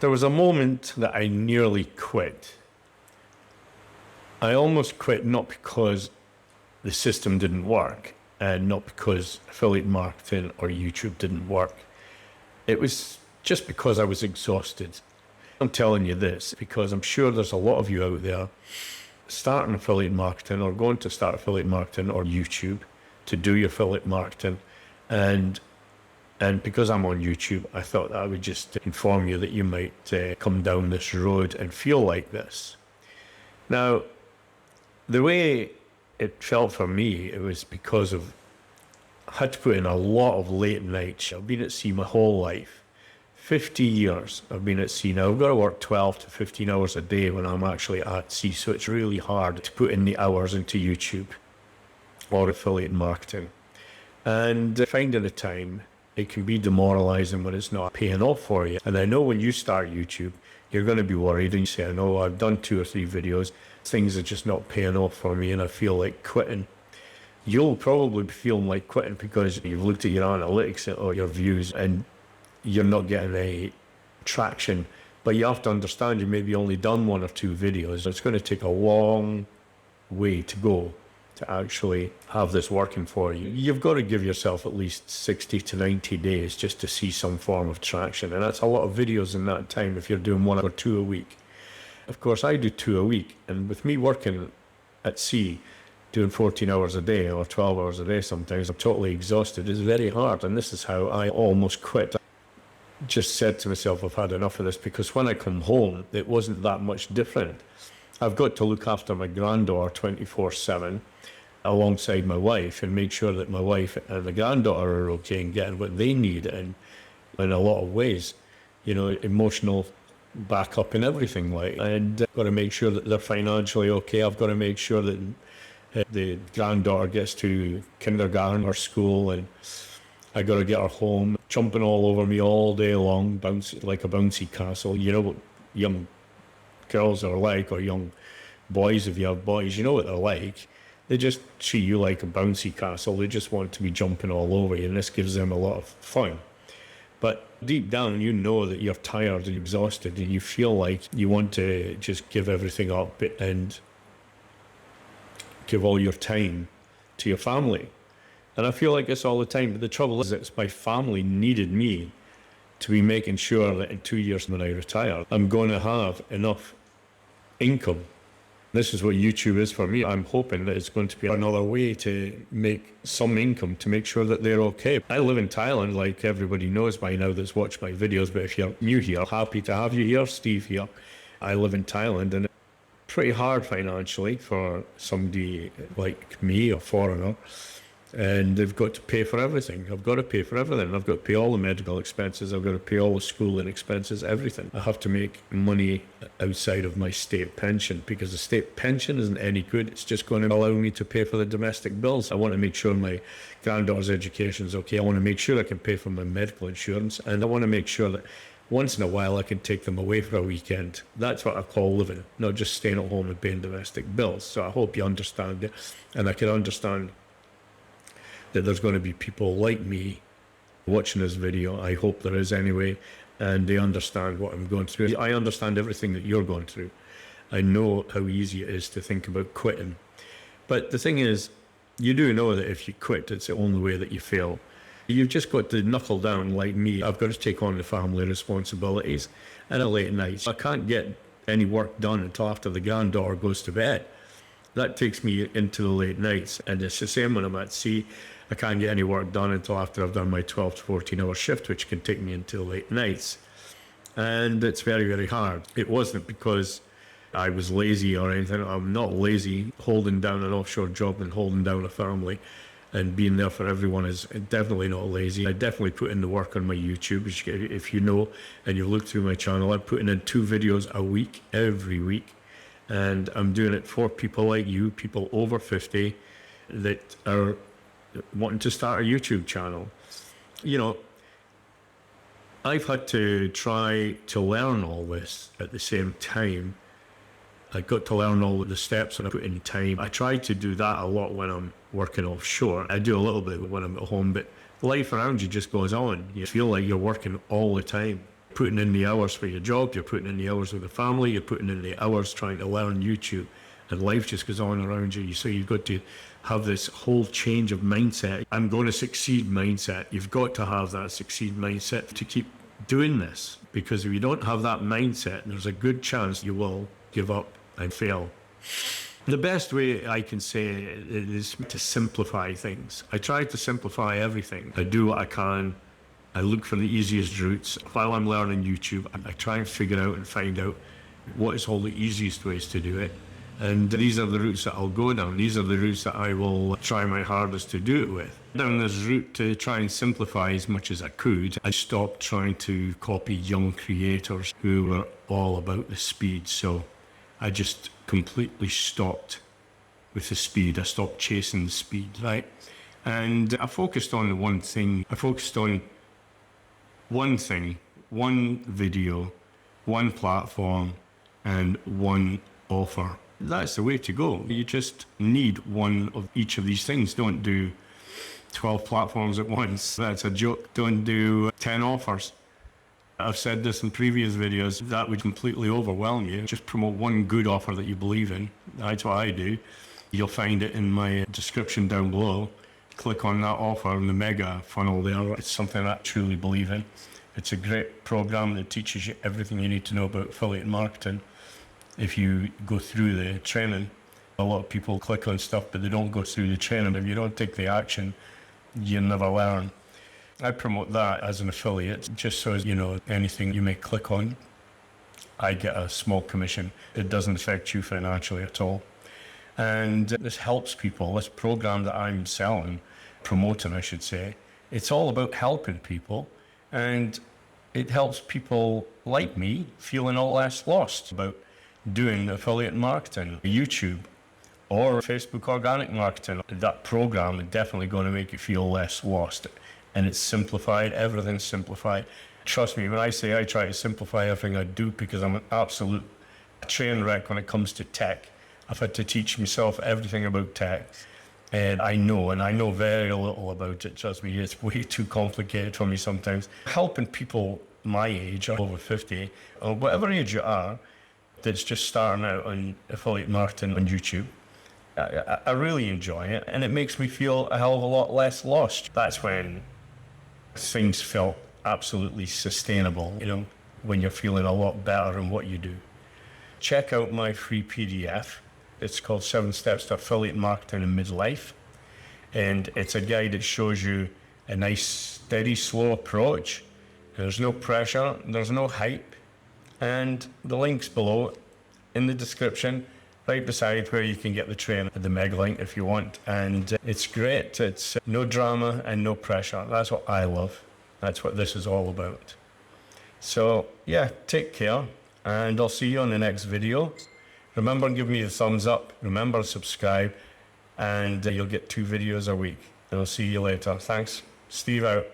There was a moment that I nearly quit. I almost quit not because the system didn't work and not because affiliate marketing or YouTube didn't work. It was just because I was exhausted. I'm telling you this because I'm sure there's a lot of you out there starting affiliate marketing or going to start affiliate marketing or YouTube to do your affiliate marketing. And because I'm on YouTube, I thought that I would just inform you that you might come down this road and feel like this. Now, the way it felt for me, it was because of I had to put in a lot of late nights. I've been at sea my whole life. 50 years I've been at sea now. I've got to work 12 to 15 hours a day when I'm actually at sea, so it's really hard to put in the hours into YouTube or affiliate marketing. And finding the time, it can be demoralizing when it's not paying off for you. And I know when you start YouTube, you're going to be worried and you say, I know I've done 2 or 3 videos, things are just not paying off for me and I feel like quitting. You'll probably be feeling like quitting because you've looked at your analytics or your views and you're not getting any traction. But you have to understand you maybe only done 1 or 2 videos. It's going to take a long way to go to actually have this working for you. You've got to give yourself at least 60 to 90 days just to see some form of traction. And that's a lot of videos in that time if you're doing 1 or 2 a week. Of course, I do 2 a week. And with me working at sea, doing 14 hours a day or 12 hours a day sometimes, I'm totally exhausted. It's very hard. And this is how I almost quit. I just said to myself, I've had enough of this, because when I come home, it wasn't that much different. I've got to look after my granddaughter 24/7 alongside my wife and make sure that my wife and the granddaughter are okay and getting what they need, and in a lot of ways, emotional backup and everything and I've got to make sure that they're financially okay. I've got to make sure that the granddaughter gets to kindergarten or school, and I got to get her home, jumping all over me all day long, like a bouncy castle. You know what young girls are like, or young boys, if you have boys, you know what they're like. They just treat you like a bouncy castle. They just want to be jumping all over you, and this gives them a lot of fun. But deep down, you know that you're tired and exhausted, and you feel like you want to just give everything up and give all your time to your family. And I feel like this all the time. But the trouble is that my family needed me to be making sure that in 2 years when I retire, I'm going to have enough income. This is what YouTube is for me. I'm hoping that it's going to be another way to make some income to make sure that they're okay. I live in Thailand, like everybody knows by now that's watched my videos, but if you're new here, happy to have you here, Steve here. I live in Thailand, and it's pretty hard financially for somebody like me, a foreigner. And they've got to pay for everything. I've got to pay for everything. I've got to pay all the medical expenses. I've got to pay all the schooling expenses, everything. I have to make money outside of my state pension, because the state pension isn't any good. It's just going to allow me to pay for the domestic bills. I want to make sure my granddaughter's education is okay. I want to make sure I can pay for my medical insurance. And I want to make sure that once in a while I can take them away for a weekend. That's what I call living, not just staying at home and paying domestic bills. So I hope you understand it. And I can understand that there's going to be people like me watching this video. I hope there is anyway, and they understand what I'm going through. I understand everything that you're going through. I know how easy it is to think about quitting. But the thing is, you do know that if you quit, it's the only way that you fail. You've just got to knuckle down like me. I've got to take on the family responsibilities and a late night. I can't get any work done until after the granddaughter goes to bed. That takes me into the late nights, and it's the same when I'm at sea. I can't get any work done until after I've done my 12 to 14 hour shift, which can take me into the late nights. And it's very, very hard. It wasn't because I was lazy or anything. I'm not lazy. Holding down an offshore job and holding down a family and being there for everyone is definitely not lazy. I definitely put in the work on my YouTube. If you know and you've looked through my channel, I'm putting in 2 videos a week, every week. And I'm doing it for people like you, people over 50 that are wanting to start a YouTube channel. I've had to try to learn all this at the same time. I got to learn all of the steps and I put in time. I try to do that a lot when I'm working offshore. I do a little bit when I'm at home, but life around you just goes on. You feel like you're working all the time. putting in the hours for your job, you're putting in the hours with the family, you're putting in the hours trying to learn YouTube, and life just goes on around you. So you've got to have this whole change of mindset. I'm going to succeed mindset. You've got to have that succeed mindset to keep doing this, because if you don't have that mindset, there's a good chance you will give up and fail. The best way I can say it is to simplify things. I try to simplify everything. I do what I can. I look for the easiest routes. While I'm learning YouTube, I try and figure out and find out what is all the easiest ways to do it. And these are the routes that I'll go down. These are the routes that I will try my hardest to do it with. Down this route to try and simplify as much as I could, I stopped trying to copy young creators who were all about the speed. So I just completely stopped with the speed. I stopped chasing the speed, right? And I focused on the one thing. I focused on one thing, one video, one platform, and one offer. That's the way to go. You just need one of each of these things. Don't do 12 platforms at once. That's a joke. Don't do 10 offers. I've said this in previous videos, that would completely overwhelm you. Just promote one good offer that you believe in. That's what I do. You'll find it in my description down below. Click on that offer in the mega funnel there. It's something I truly believe in. It's a great program that teaches you everything you need to know about affiliate marketing. If you go through the training, a lot of people click on stuff, but they don't go through the training. If you don't take the action, you never learn. I promote that as an affiliate, just so as you know, anything you may click on, I get a small commission. It doesn't affect you financially at all. And this helps people. This program that I'm selling, promoting, I should say, it's all about helping people. And it helps people like me feeling a lot less lost about doing affiliate marketing, YouTube, or Facebook organic marketing. That program is definitely going to make you feel less lost. And it's simplified, everything's simplified. Trust me, when I say I try to simplify everything I do, because I'm an absolute train wreck when it comes to tech. I've had to teach myself everything about tech. And I know very little about it. Trust me, it's way too complicated for me sometimes. Helping people my age, or over 50, or whatever age you are, that's just starting out on affiliate marketing on YouTube, I really enjoy it, and it makes me feel a hell of a lot less lost. That's when things felt absolutely sustainable, you know, when you're feeling a lot better in what you do. Check out my free PDF. It's called 7 Steps to Affiliate Marketing in Midlife. And it's a guide that shows you a nice, steady, slow approach. There's no pressure, there's no hype. And the link's below in the description, right beside where you can get the training, the mega link if you want. And it's great. It's no drama and no pressure. That's what I love. That's what this is all about. So yeah, take care, and I'll see you on the next video. Remember, give me a thumbs up. Remember, subscribe, and you'll get 2 videos a week. And I'll see you later. Thanks. Steve out.